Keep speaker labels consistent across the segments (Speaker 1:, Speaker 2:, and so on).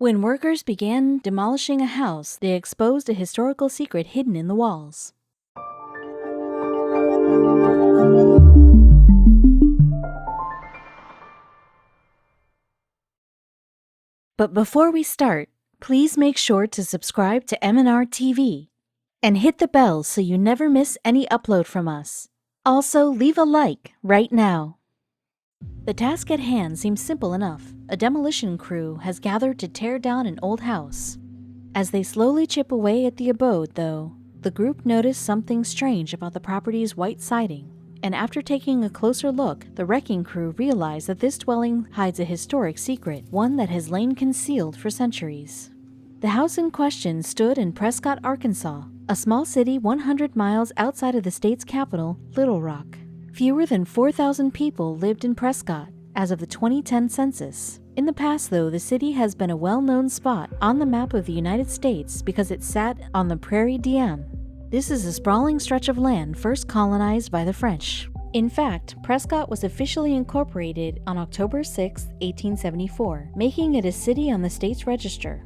Speaker 1: When workers began demolishing a house, they exposed a historical secret hidden in the walls. But before we start, please make sure to subscribe to M&R TV and hit the bell so you never miss any upload from us. Also, leave a like right now. The task at hand seems simple enough. A demolition crew has gathered to tear down an old house. As they slowly chip away at the abode, though, the group noticed something strange about the property's white siding. And after taking a closer look, the wrecking crew realized that this dwelling hides a historic secret, one that has lain concealed for centuries. The house in question stood in Prescott, Arkansas, a small city 100 miles outside of the state's capital, Little Rock. Fewer than 4,000 people lived in Prescott as of the 2010 census. In the past, though, the city has been a well-known spot on the map of the United States because it sat on the Prairie D'Ane. This is a sprawling stretch of land first colonized by the French. In fact, Prescott was officially incorporated on October 6, 1874, making it a city on the state's register.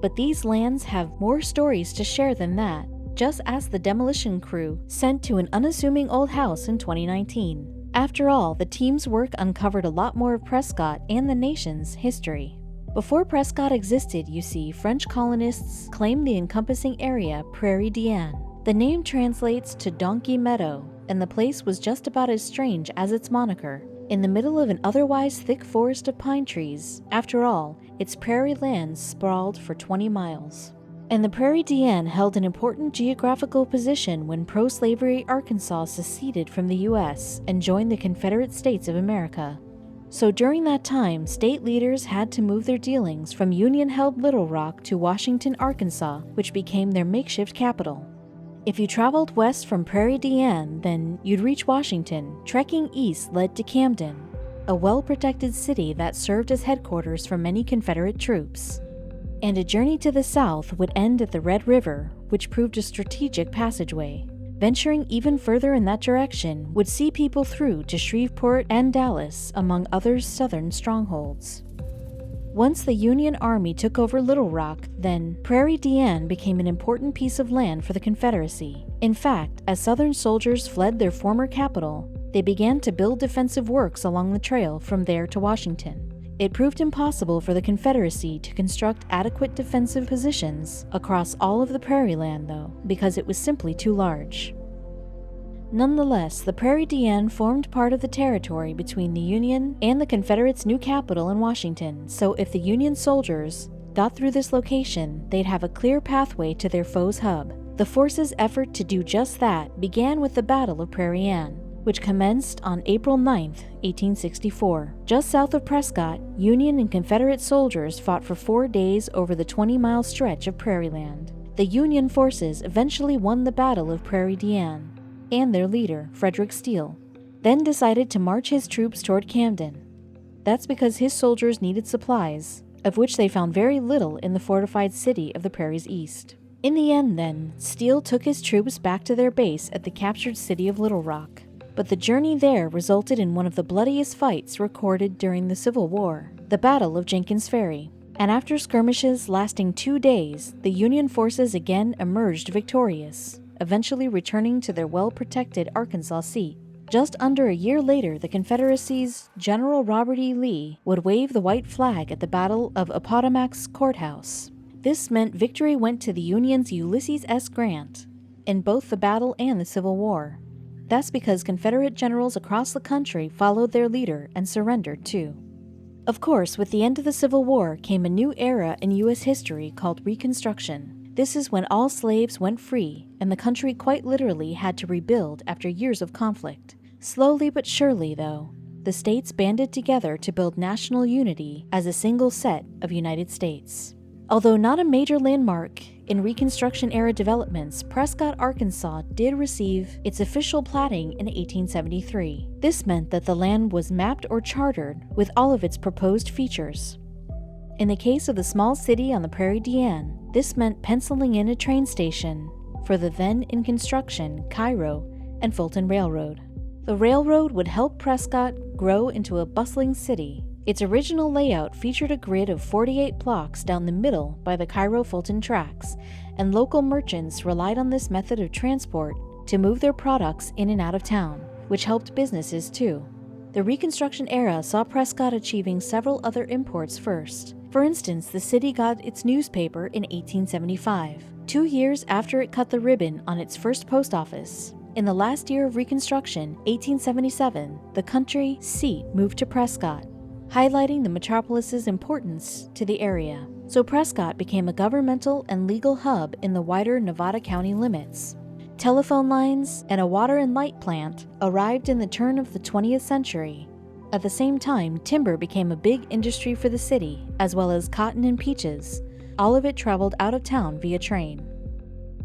Speaker 1: But these lands have more stories to share than that. Just ask the demolition crew sent to an unassuming old house in 2019. After all, the team's work uncovered a lot more of Prescott and the nation's history. Before Prescott existed, you see, French colonists claimed the encompassing area Prairie D'Ane. The name translates to Donkey Meadow, and the place was just about as strange as its moniker. In the middle of an otherwise thick forest of pine trees, after all, its prairie lands sprawled for 20 miles. And the Prairie D'Ane held an important geographical position when pro-slavery Arkansas seceded from the U.S. and joined the Confederate States of America. So during that time, state leaders had to move their dealings from Union-held Little Rock to Washington, Arkansas, which became their makeshift capital. If you traveled west from Prairie D'Ane, then you'd reach Washington. Trekking east led to Camden, a well-protected city that served as headquarters for many Confederate troops. And a journey to the south would end at the Red River, which proved a strategic passageway. Venturing even further in that direction would see people through to Shreveport and Dallas, among other southern strongholds. Once the Union Army took over Little Rock, then Prairie D'Ane became an important piece of land for the Confederacy. In fact, as Southern soldiers fled their former capital, they began to build defensive works along the trail from there to Washington. It proved impossible for the Confederacy to construct adequate defensive positions across all of the prairie land, though, because it was simply too large. Nonetheless, the Prairie D'Ane formed part of the territory between the Union and the Confederates' new capital in Washington, so if the Union soldiers got through this location, they'd have a clear pathway to their foe's hub. The force's effort to do just that began with the Battle of Prairie D'Ane, which commenced on April 9, 1864. Just south of Prescott, Union and Confederate soldiers fought for 4 days over the 20-mile stretch of prairie land. The Union forces eventually won the Battle of Prairie D'Ane, and their leader, Frederick Steele, then decided to march his troops toward Camden. That's because his soldiers needed supplies, of which they found very little in the fortified city of the Prairie's east. In the end, then, Steele took his troops back to their base at the captured city of Little Rock. But the journey there resulted in one of the bloodiest fights recorded during the Civil War, the Battle of Jenkins Ferry. And after skirmishes lasting 2 days, the Union forces again emerged victorious, eventually returning to their well-protected Arkansas seat. Just under a year later, the Confederacy's General Robert E. Lee would wave the white flag at the Battle of Appomattox Courthouse. This meant victory went to the Union's Ulysses S. Grant in both the battle and the Civil War. That's because Confederate generals across the country followed their leader and surrendered too. Of course, with the end of the Civil War came a new era in U.S. history called Reconstruction. This is when all slaves went free, and the country quite literally had to rebuild after years of conflict. Slowly but surely, though, the states banded together to build national unity as a single set of United States. Although not a major landmark in Reconstruction-era developments, Prescott, Arkansas did receive its official platting in 1873. This meant that the land was mapped or chartered with all of its proposed features. In the case of the small city on the Prairie D'Ane, this meant penciling in a train station for the then-in-construction Cairo and Fulton Railroad. The railroad would help Prescott grow into a bustling city, Its original layout featured a grid of 48 blocks down the middle by the Cairo-Fulton tracks, and local merchants relied on this method of transport to move their products in and out of town, which helped businesses too. The Reconstruction era saw Prescott achieving several other imports first. For instance, the city got its newspaper in 1875, 2 years after it cut the ribbon on its first post office. In the last year of Reconstruction, 1877, the country seat moved to Prescott, highlighting the metropolis's importance to the area. So Prescott became a governmental and legal hub in the wider Nevada County limits. Telephone lines and a water and light plant arrived in the turn of the 20th century. At the same time, timber became a big industry for the city, as well as cotton and peaches. All of it traveled out of town via train.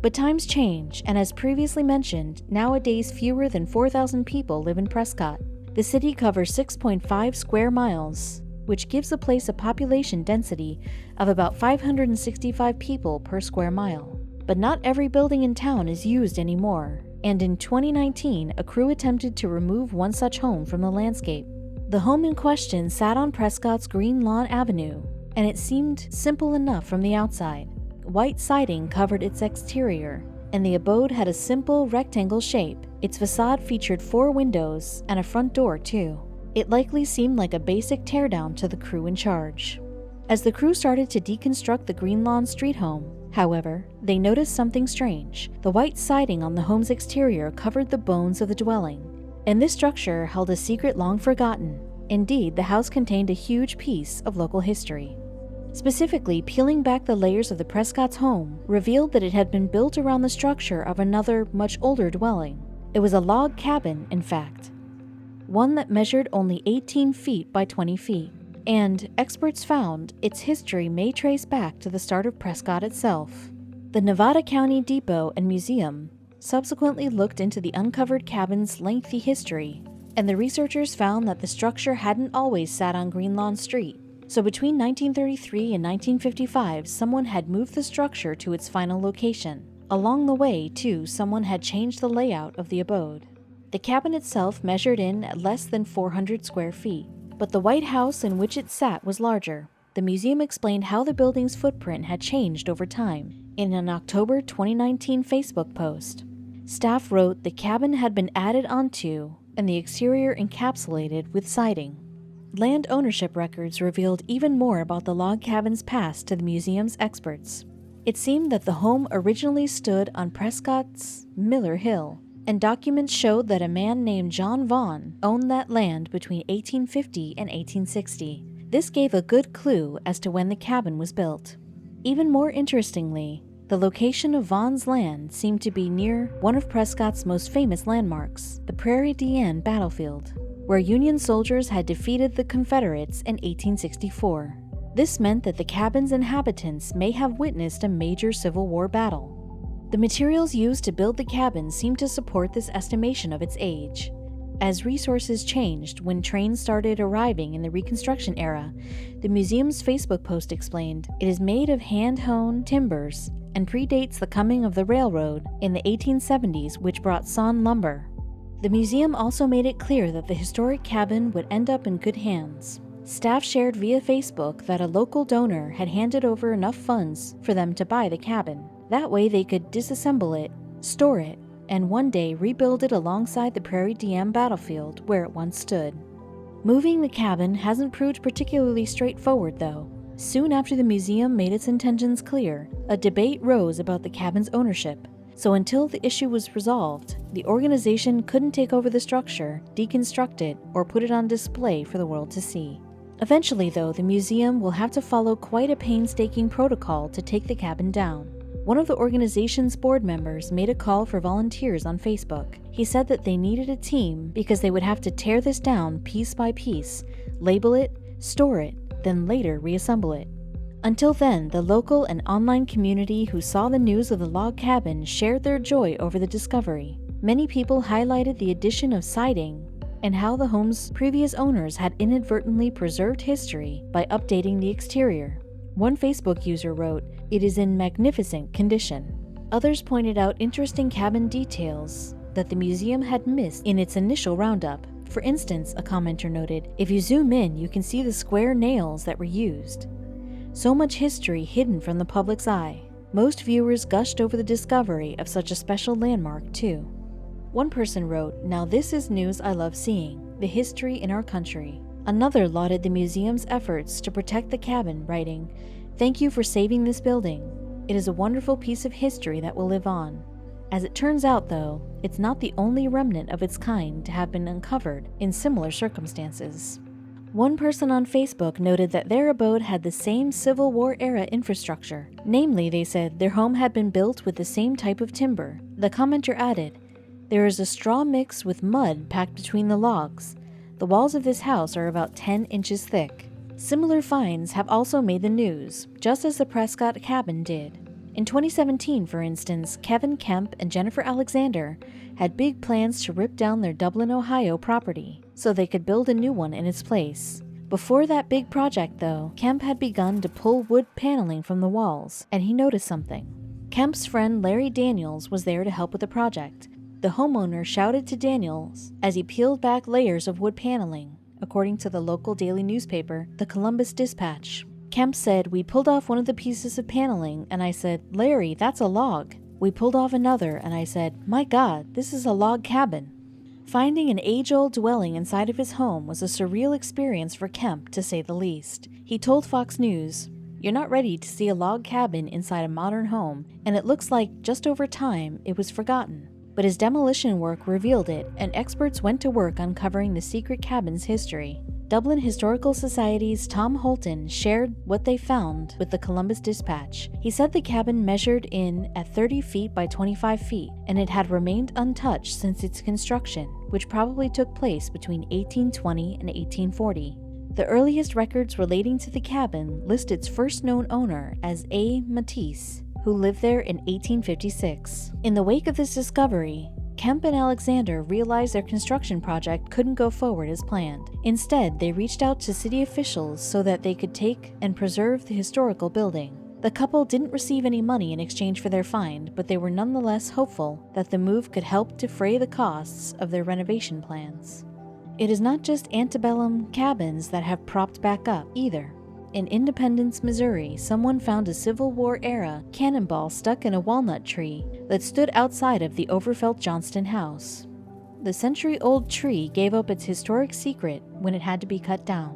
Speaker 1: But times change, and as previously mentioned, nowadays fewer than 4,000 people live in Prescott. The city covers 6.5 square miles, which gives the place a population density of about 565 people per square mile. But not every building in town is used anymore, and in 2019, a crew attempted to remove one such home from the landscape. The home in question sat on Prescott's Green Lawn Avenue, and it seemed simple enough from the outside. White siding covered its exterior, and the abode had a simple rectangle shape. Its facade featured 4 windows and a front door too. It likely seemed like a basic teardown to the crew in charge. As the crew started to deconstruct the Green Lawn street home, however, they noticed something strange. The white siding on the home's exterior covered the bones of the dwelling, and this structure held a secret long forgotten. Indeed, the house contained a huge piece of local history. Specifically, peeling back the layers of the Prescott's home revealed that it had been built around the structure of another, much older dwelling. It was a log cabin, in fact, one that measured only 18 feet by 20 feet. And experts found its history may trace back to the start of Prescott itself. The Nevada County Depot and Museum subsequently looked into the uncovered cabin's lengthy history, and the researchers found that the structure hadn't always sat on Green Lawn Street. So between 1933 and 1955, someone had moved the structure to its final location. Along the way, too, someone had changed the layout of the abode. The cabin itself measured in at less than 400 square feet. But the White House in which it sat was larger. The museum explained how the building's footprint had changed over time in an October 2019 Facebook post. Staff wrote the cabin had been added onto and the exterior encapsulated with siding. Land ownership records revealed even more about the log cabin's past to the museum's experts. It seemed that the home originally stood on Prescott's Miller Hill, and documents showed that a man named John Vaughn owned that land between 1850 and 1860. This gave a good clue as to when the cabin was built. Even more interestingly, the location of Vaughn's land seemed to be near one of Prescott's most famous landmarks, the Prairie D'Ane battlefield, where Union soldiers had defeated the Confederates in 1864. This meant that the cabin's inhabitants may have witnessed a major Civil War battle. The materials used to build the cabin seemed to support this estimation of its age. As resources changed when trains started arriving in the Reconstruction era, the museum's Facebook post explained, "It is made of hand-hewn timbers and predates the coming of the railroad in the 1870s, which brought sawn lumber." The museum also made it clear that the historic cabin would end up in good hands. Staff shared via Facebook that a local donor had handed over enough funds for them to buy the cabin. That way they could disassemble it, store it, and one day rebuild it alongside the Prairie D'Ane battlefield where it once stood. Moving the cabin hasn't proved particularly straightforward though. Soon after the museum made its intentions clear, a debate rose about the cabin's ownership. So until the issue was resolved, the organization couldn't take over the structure, deconstruct it, or put it on display for the world to see. Eventually though, the museum will have to follow quite a painstaking protocol to take the cabin down. One of the organization's board members made a call for volunteers on Facebook. He said that they needed a team because they would have to tear this down piece by piece, label it, store it, then later reassemble it. Until then, the local and online community who saw the news of the log cabin shared their joy over the discovery. Many people highlighted the addition of siding and how the home's previous owners had inadvertently preserved history by updating the exterior. One Facebook user wrote, "It is in magnificent condition." Others pointed out interesting cabin details that the museum had missed in its initial roundup. For instance, a commenter noted, if you zoom in, you can see the square nails that were used. So much history hidden from the public's eye. Most viewers gushed over the discovery of such a special landmark, too. One person wrote, "Now this is news I love seeing, the history in our country." Another lauded the museum's efforts to protect the cabin, writing, "Thank you for saving this building. It is a wonderful piece of history that will live on." As it turns out, though, it's not the only remnant of its kind to have been uncovered in similar circumstances. One person on Facebook noted that their abode had the same Civil War-era infrastructure. Namely, they said their home had been built with the same type of timber. The commenter added, "There is a straw mix with mud packed between the logs. The walls of this house are about 10 inches thick." Similar finds have also made the news, just as the Prescott cabin did. In 2017, for instance, Kevin Kemp and Jennifer Alexander had big plans to rip down their Dublin, Ohio property so they could build a new one in its place. Before that big project, though, Kemp had begun to pull wood paneling from the walls, and he noticed something. Kemp's friend Larry Daniels was there to help with the project. The homeowner shouted to Daniels as he peeled back layers of wood paneling, according to the local daily newspaper, the Columbus Dispatch. Kemp said, "We pulled off one of the pieces of paneling, and I said, 'Larry, that's a log.' We pulled off another, and I said, 'My God, this is a log cabin.'" Finding an age-old dwelling inside of his home was a surreal experience for Kemp, to say the least. He told Fox News, "You're not ready to see a log cabin inside a modern home, and it looks like, just over time, it was forgotten." But his demolition work revealed it, and experts went to work uncovering the secret cabin's history. Dublin Historical Society's Tom Holton shared what they found with the Columbus Dispatch. He said the cabin measured in at 30 feet by 25 feet, and it had remained untouched since its construction, which probably took place between 1820 and 1840. The earliest records relating to the cabin list its first known owner as A. Matisse, who lived there in 1856. In the wake of this discovery, Kemp and Alexander realized their construction project couldn't go forward as planned. Instead, they reached out to city officials so that they could take and preserve the historical building. The couple didn't receive any money in exchange for their find, but they were nonetheless hopeful that the move could help defray the costs of their renovation plans. It is not just antebellum cabins that have propped back up, either. In Independence, Missouri, someone found a Civil War-era cannonball stuck in a walnut tree that stood outside of the Overfelt Johnston house. The century-old tree gave up its historic secret when it had to be cut down.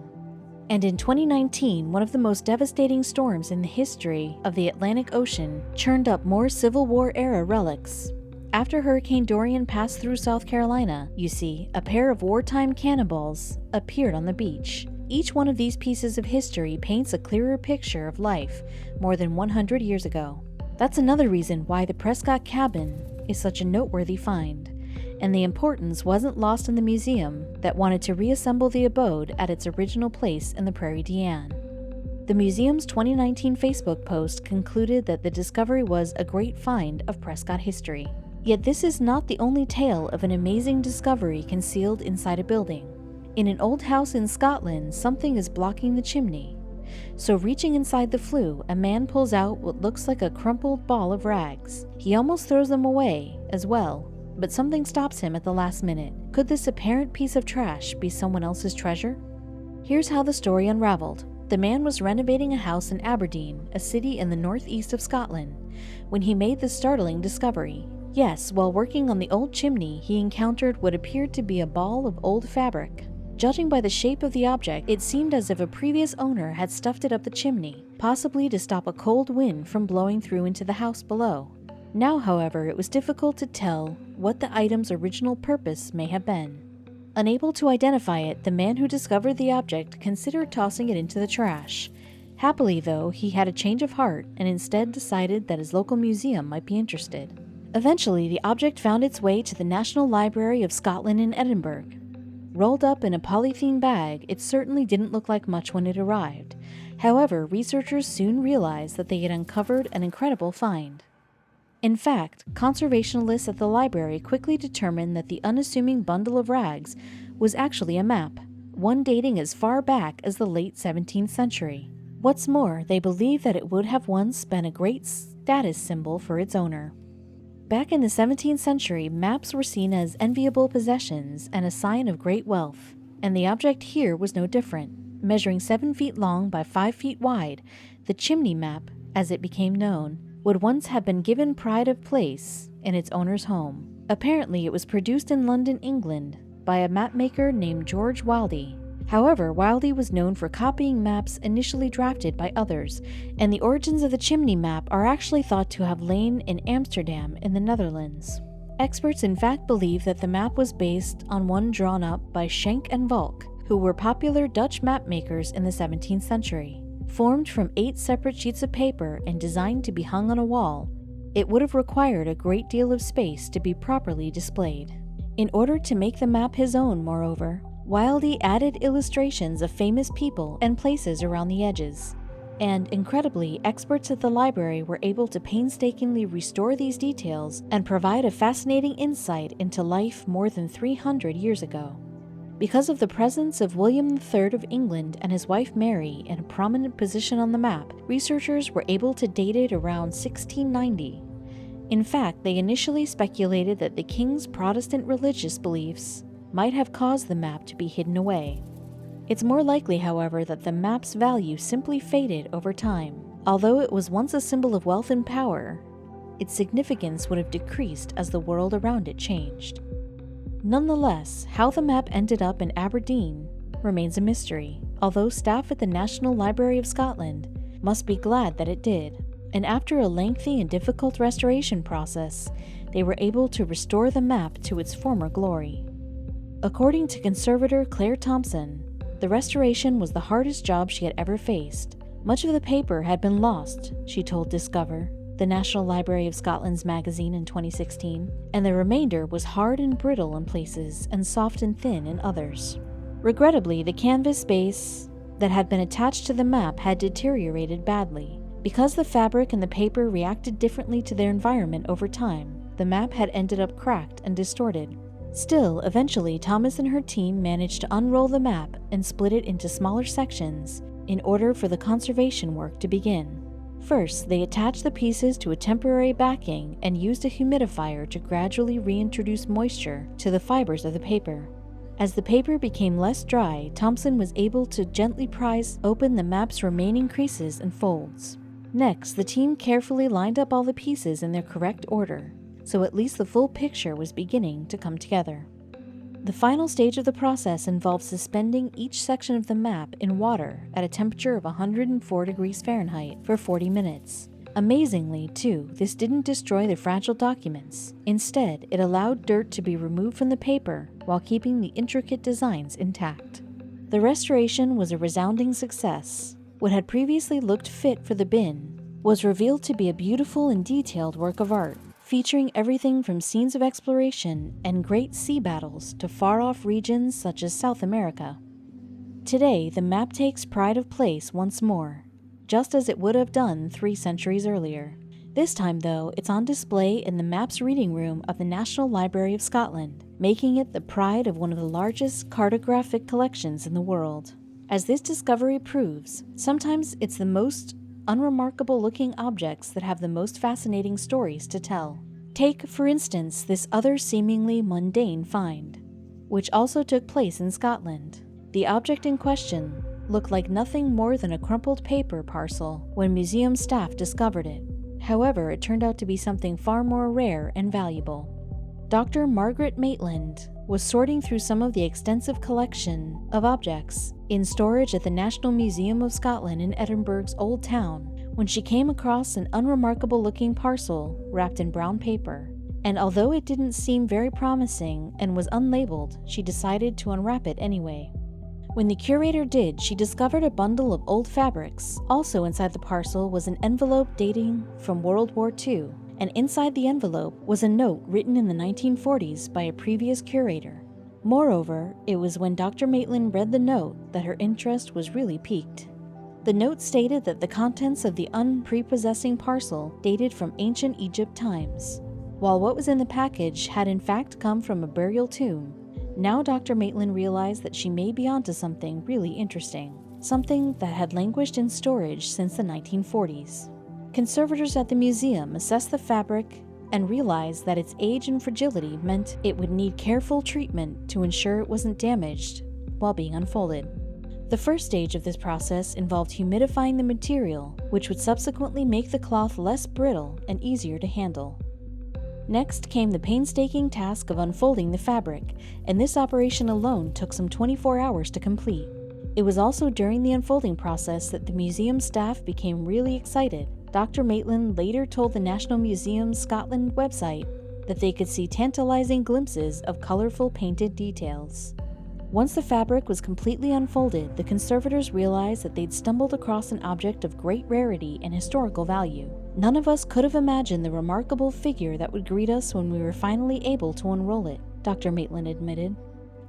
Speaker 1: And in 2019, one of the most devastating storms in the history of the Atlantic Ocean churned up more Civil War-era relics. After Hurricane Dorian passed through South Carolina, you see, a pair of wartime cannonballs appeared on the beach. Each one of these pieces of history paints a clearer picture of life more than 100 years ago. That's another reason why the Prescott cabin is such a noteworthy find, and the importance wasn't lost in the museum that wanted to reassemble the abode at its original place in the Prairie D'Ane. The museum's 2019 Facebook post concluded that the discovery was a great find of Prescott history. Yet this is not the only tale of an amazing discovery concealed inside a building. In an old house in Scotland, something is blocking the chimney. So reaching inside the flue, a man pulls out what looks like a crumpled ball of rags. He almost throws them away as well, but something stops him at the last minute. Could this apparent piece of trash be someone else's treasure? Here's how the story unraveled. The man was renovating a house in Aberdeen, a city in the northeast of Scotland, when he made the startling discovery. Yes, while working on the old chimney, he encountered what appeared to be a ball of old fabric. Judging by the shape of the object, it seemed as if a previous owner had stuffed it up the chimney, possibly to stop a cold wind from blowing through into the house below. Now, however, it was difficult to tell what the item's original purpose may have been. Unable to identify it, the man who discovered the object considered tossing it into the trash. Happily, though, he had a change of heart and instead decided that his local museum might be interested. Eventually, the object found its way to the National Library of Scotland in Edinburgh. Rolled up in a polythene bag, it certainly didn't look like much when it arrived. However, researchers soon realized that they had uncovered an incredible find. In fact, conservationists at the library quickly determined that the unassuming bundle of rags was actually a map, one dating as far back as the late 17th century. What's more, they believed that it would have once been a great status symbol for its owner. Back in the 17th century, maps were seen as enviable possessions and a sign of great wealth, and the object here was no different. Measuring 7 feet long by 5 feet wide, the chimney map, as it became known, would once have been given pride of place in its owner's home. Apparently, it was produced in London, England, by a mapmaker named George Wildey. However, Wildey was known for copying maps initially drafted by others, and the origins of the chimney map are actually thought to have lain in Amsterdam in the Netherlands. Experts in fact believe that the map was based on one drawn up by Schenk and Valk, who were popular Dutch mapmakers in the 17th century. Formed from 8 separate sheets of paper and designed to be hung on a wall, it would have required a great deal of space to be properly displayed. In order to make the map his own, moreover, Wildey added illustrations of famous people and places around the edges. And incredibly, experts at the library were able to painstakingly restore these details and provide a fascinating insight into life more than 300 years ago. Because of the presence of William III of England and his wife Mary in a prominent position on the map, researchers were able to date it around 1690. In fact, they initially speculated that the king's Protestant religious beliefs might have caused the map to be hidden away. It's more likely, however, that the map's value simply faded over time. Although it was once a symbol of wealth and power, its significance would have decreased as the world around it changed. Nonetheless, how the map ended up in Aberdeen remains a mystery, although staff at the National Library of Scotland must be glad that it did, and after a lengthy and difficult restoration process, they were able to restore the map to its former glory. According to conservator Claire Thompson, the restoration was the hardest job she had ever faced. Much of the paper had been lost, she told Discover, the National Library of Scotland's magazine in 2016, and the remainder was hard and brittle in places and soft and thin in others. Regrettably, the canvas base that had been attached to the map had deteriorated badly. Because the fabric and the paper reacted differently to their environment over time, the map had ended up cracked and distorted. Still, eventually, Thomas and her team managed to unroll the map and split it into smaller sections in order for the conservation work to begin. First, they attached the pieces to a temporary backing and used a humidifier to gradually reintroduce moisture to the fibers of the paper. As the paper became less dry, Thompson was able to gently prise open the map's remaining creases and folds. Next, the team carefully lined up all the pieces in their correct order, so at least the full picture was beginning to come together. The final stage of the process involved suspending each section of the map in water at a temperature of 104 degrees Fahrenheit for 40 minutes. Amazingly, too, this didn't destroy the fragile documents. Instead, it allowed dirt to be removed from the paper while keeping the intricate designs intact. The restoration was a resounding success. What had previously looked fit for the bin was revealed to be a beautiful and detailed work of art, featuring everything from scenes of exploration and great sea battles to far-off regions such as South America. Today, the map takes pride of place once more, just as it would have done 3 centuries earlier. This time, though, it's on display in the map's reading room of the National Library of Scotland, making it the pride of one of the largest cartographic collections in the world. As this discovery proves, sometimes it's the most unremarkable-looking objects that have the most fascinating stories to tell. Take, for instance, this other seemingly mundane find, which also took place in Scotland. The object in question looked like nothing more than a crumpled paper parcel when museum staff discovered it. However, it turned out to be something far more rare and valuable. Dr. Margaret Maitland was sorting through some of the extensive collection of objects in storage at the National Museum of Scotland in Edinburgh's Old Town when she came across an unremarkable-looking parcel wrapped in brown paper. And although it didn't seem very promising and was unlabeled, she decided to unwrap it anyway. When the curator did, she discovered a bundle of old fabrics. Also inside the parcel was an envelope dating from World War II, and inside the envelope was a note written in the 1940s by a previous curator. Moreover, it was when Dr. Maitland read the note that her interest was really piqued. The note stated that the contents of the unprepossessing parcel dated from ancient Egypt times. While what was in the package had in fact come from a burial tomb, now Dr. Maitland realized that she may be onto something really interesting, something that had languished in storage since the 1940s. Conservators at the museum assessed the fabric and realized that its age and fragility meant it would need careful treatment to ensure it wasn't damaged while being unfolded. The first stage of this process involved humidifying the material, which would subsequently make the cloth less brittle and easier to handle. Next came the painstaking task of unfolding the fabric, and this operation alone took some 24 hours to complete. It was also during the unfolding process that the museum staff became really excited. Dr. Maitland later told the National Museum Scotland website that they could see tantalizing glimpses of colorful painted details. Once the fabric was completely unfolded, the conservators realized that they'd stumbled across an object of great rarity and historical value. None of us could have imagined the remarkable figure that would greet us when we were finally able to unroll it, Dr. Maitland admitted.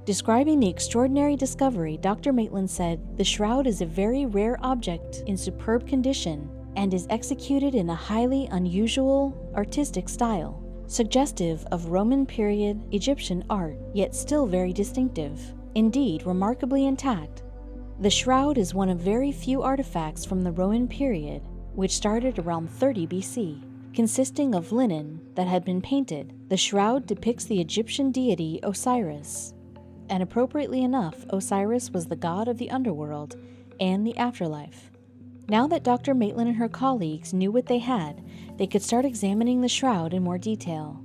Speaker 1: Describing the extraordinary discovery, Dr. Maitland said, "The shroud is a very rare object in superb condition and is executed in a highly unusual, artistic style, suggestive of Roman period Egyptian art, yet still very distinctive. Indeed, remarkably intact. The shroud is one of very few artifacts from the Roman period, which started around 30 BC, consisting of linen that had been painted. The shroud depicts the Egyptian deity Osiris, and appropriately enough, Osiris was the god of the underworld and the afterlife." Now that Dr. Maitland and her colleagues knew what they had, they could start examining the shroud in more detail.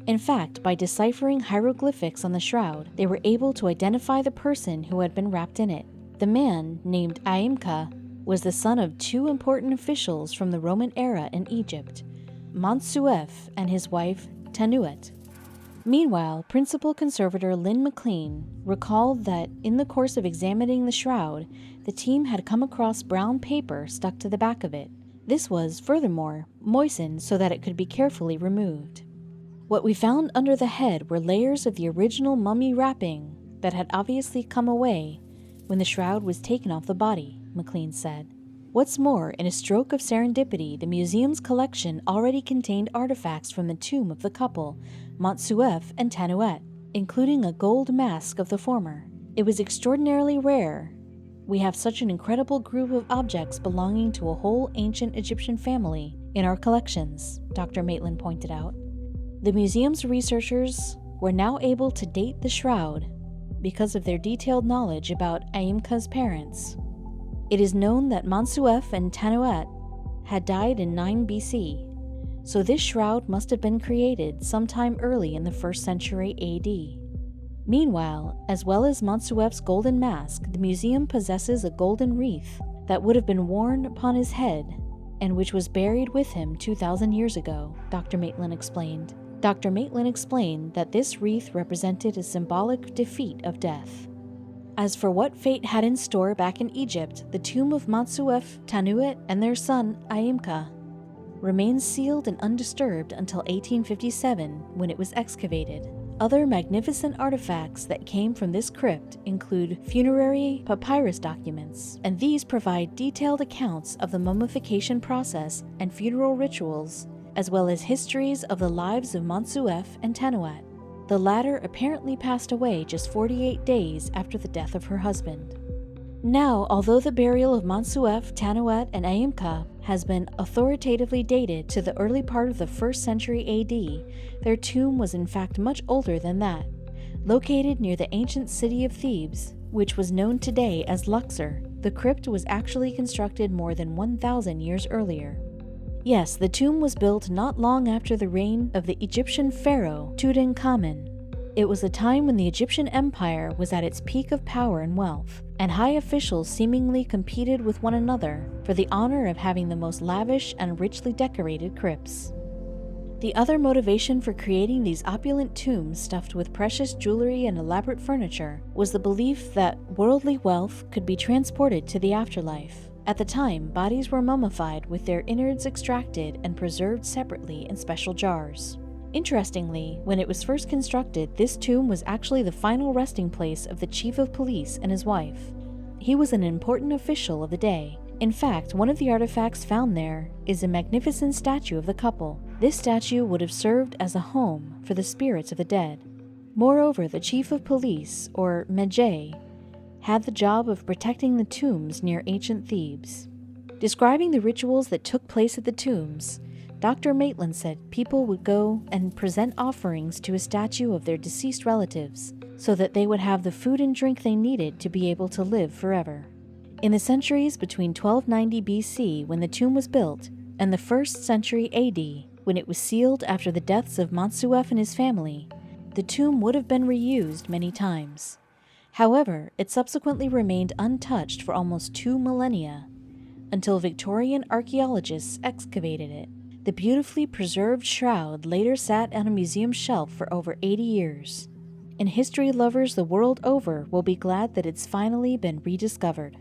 Speaker 1: In fact, by deciphering hieroglyphics on the shroud, they were able to identify the person who had been wrapped in it. The man, named Aimka, was the son of two important officials from the Roman era in Egypt, Montsuef and his wife Tanuet. Meanwhile, Principal Conservator Lynn McLean recalled that in the course of examining the shroud, the team had come across brown paper stuck to the back of it. This was, furthermore, moistened so that it could be carefully removed. "What we found under the head were layers of the original mummy wrapping that had obviously come away when the shroud was taken off the body," McLean said. What's more, in a stroke of serendipity, the museum's collection already contained artifacts from the tomb of the couple, Montsuef and Tanuet, including a gold mask of the former. "It was extraordinarily rare. We have such an incredible group of objects belonging to a whole ancient Egyptian family in our collections," Dr. Maitland pointed out. The museum's researchers were now able to date the shroud because of their detailed knowledge about Aimka's parents. It is known that Montsuef and Tanuet had died in 9 BC, so this shroud must have been created sometime early in the 1st century AD. Meanwhile, as well as Montsuef's golden mask, the museum possesses a golden wreath that would have been worn upon his head and which was buried with him 2,000 years ago, Dr. Maitland explained. Dr. Maitland explained that this wreath represented a symbolic defeat of death. As for what fate had in store back in Egypt, the tomb of Montsuef, Tanuet, and their son, Aimka, remains sealed and undisturbed until 1857 when it was excavated. Other magnificent artifacts that came from this crypt include funerary papyrus documents, and these provide detailed accounts of the mummification process and funeral rituals, as well as histories of the lives of Montsuef and Tanuet. The latter apparently passed away just 48 days after the death of her husband. Now, although the burial of Montsuef, Tanuet, and Aimka has been authoritatively dated to the early part of the 1st century AD, their tomb was in fact much older than that. Located near the ancient city of Thebes, which was known today as Luxor, the crypt was actually constructed more than 1,000 years earlier. Yes, the tomb was built not long after the reign of the Egyptian pharaoh Tutankhamun. It was a time when the Egyptian empire was at its peak of power and wealth, and high officials seemingly competed with one another for the honor of having the most lavish and richly decorated crypts. The other motivation for creating these opulent tombs stuffed with precious jewelry and elaborate furniture was the belief that worldly wealth could be transported to the afterlife. At the time, bodies were mummified with their innards extracted and preserved separately in special jars. Interestingly, when it was first constructed, this tomb was actually the final resting place of the chief of police and his wife. He was an important official of the day. In fact, one of the artifacts found there is a magnificent statue of the couple. This statue would have served as a home for the spirits of the dead. Moreover, the chief of police, or Medjay, had the job of protecting the tombs near ancient Thebes. Describing the rituals that took place at the tombs, Dr. Maitland said people would go and present offerings to a statue of their deceased relatives so that they would have the food and drink they needed to be able to live forever. In the centuries between 1290 BC, when the tomb was built, and the 1st century AD, when it was sealed after the deaths of Motsuef and his family, the tomb would have been reused many times. However, it subsequently remained untouched for almost 2 millennia, until Victorian archaeologists excavated it. The beautifully preserved shroud later sat on a museum shelf for over 80 years, and history lovers the world over will be glad that it's finally been rediscovered.